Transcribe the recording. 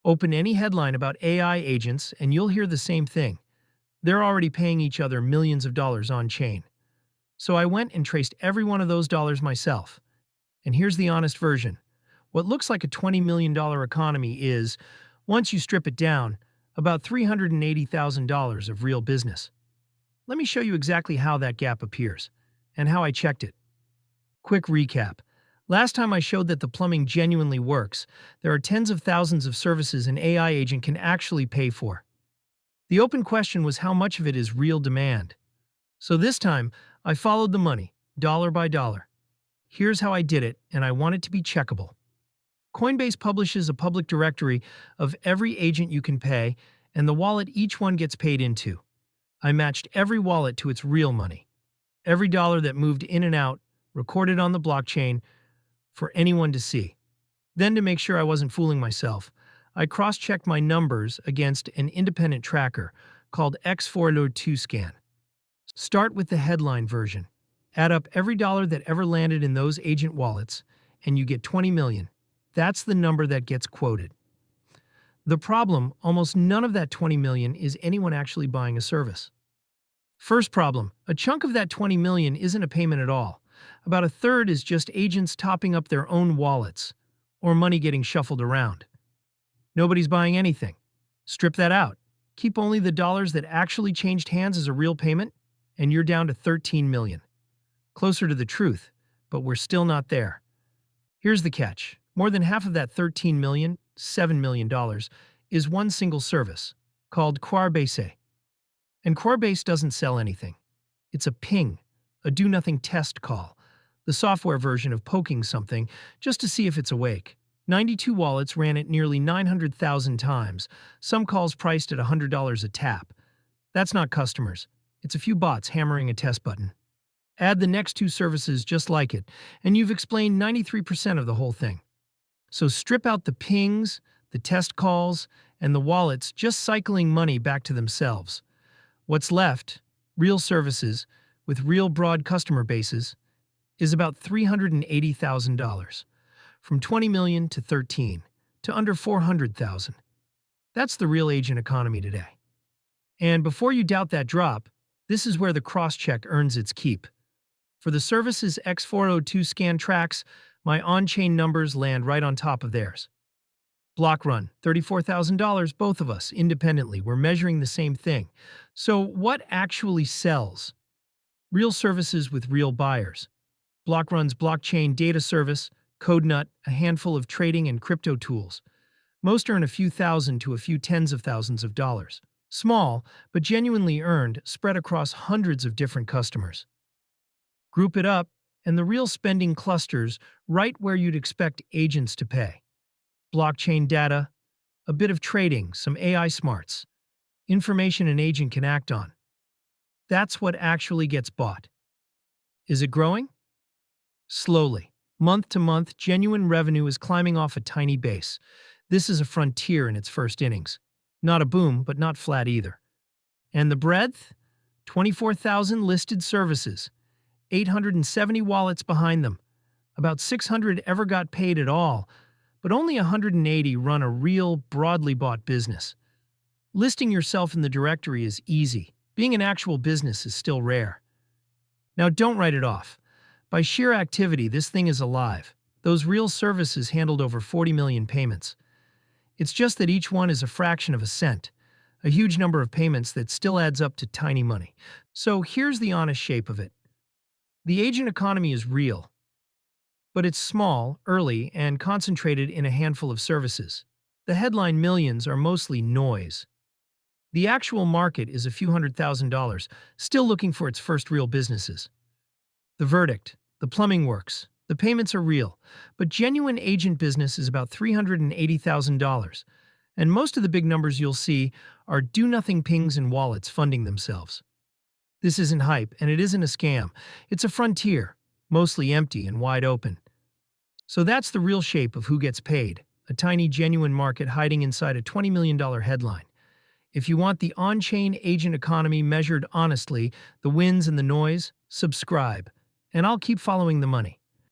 Open any headline about AI agents and you'll hear the same thing. They're already paying each other millions of dollars on chain. So I went and traced every one of those dollars myself. And here's the honest version. What looks like a $20 million economy is, once you strip it down, about $380,000 of real business. Let me show you exactly how that gap appears, and how I checked it. Quick recap. Last time I showed that the plumbing genuinely works, there are tens of thousands of services an AI agent can actually pay for. The open question was how much of it is real demand. So this time, I followed the money, dollar by dollar. Here's how I did it, and I want it to be checkable. Coinbase publishes a public directory of every agent you can pay and the wallet each one gets paid into. I matched every wallet to its real money. Every dollar that moved in and out, recorded on the blockchain for anyone to see. Then, to make sure I wasn't fooling myself, I cross-checked my numbers against an independent tracker called x402 scan. Start with the headline version. Add up every dollar that ever landed in those agent wallets, and you get 20 million. That's the number that gets quoted. The problem, almost none of that 20 million is anyone actually buying a service. First problem, a chunk of that 20 million isn't a payment at all. About a third is just agents topping up their own wallets, or money getting shuffled around. Nobody's buying anything. Strip that out. Keep only the dollars that actually changed hands as a real payment, and you're down to 13 million. Closer to the truth, but we're still not there. Here's the catch. More than half of that 13 million, $7 million, is one single service, called qrbase. And Coinbase doesn't sell anything. It's a ping, a do-nothing test call, the software version of poking something just to see if it's awake. 92 wallets ran it nearly 900,000 times, some calls priced at $100 a tap. That's not customers. It's a few bots hammering a test button. Add the next two services just like it, and you've explained 93% of the whole thing. So strip out the pings, the test calls, and the wallets just cycling money back to themselves. What's left, real services, with real broad customer bases, is about $380,000. From 20 million to 13, to under 400,000. That's the real agent economy today. And before you doubt that drop, this is where the cross-check earns its keep. For the services x402 scan tracks, my on-chain numbers land right on top of theirs. Block run, $34,000, both of us, independently, we're measuring the same thing. So what actually sells? Real services with real buyers. Block run's blockchain data service, CodeNut, a handful of trading and crypto tools. Most earn a few thousand to a few tens of thousands of dollars. Small, but genuinely earned, spread across hundreds of different customers. Group it up, and the real spending clusters right where you'd expect agents to pay. Blockchain data, a bit of trading, some AI smarts, information an agent can act on. That's what actually gets bought. Is it growing? Slowly. Month to month, genuine revenue is climbing off a tiny base. This is a frontier in its first innings. Not a boom, but not flat either. And the breadth? 24,000 listed services, 870 wallets behind them. About 600 ever got paid at all, but only 180 run a real, broadly bought business. Listing yourself in the directory is easy. Being an actual business is still rare. Now don't write it off. By sheer activity, this thing is alive. Those real services handled over 40 million payments. It's just that each one is a fraction of a cent, a huge number of payments that still adds up to tiny money. So here's the honest shape of it. The agent economy is real, but it's small, early, and concentrated in a handful of services. The headline millions are mostly noise. The actual market is a few $100,000, still looking for its first real businesses. The verdict: the plumbing works. The payments are real, but genuine agent business is about $380,000, and most of the big numbers you'll see are do-nothing pings and wallets funding themselves. This isn't hype, and it isn't a scam. It's a frontier, mostly empty and wide open. So that's the real shape of who gets paid, a tiny genuine market hiding inside a $20 million headline. If you want the on-chain agent economy measured honestly, the wins and the noise, subscribe, and I'll keep following the money.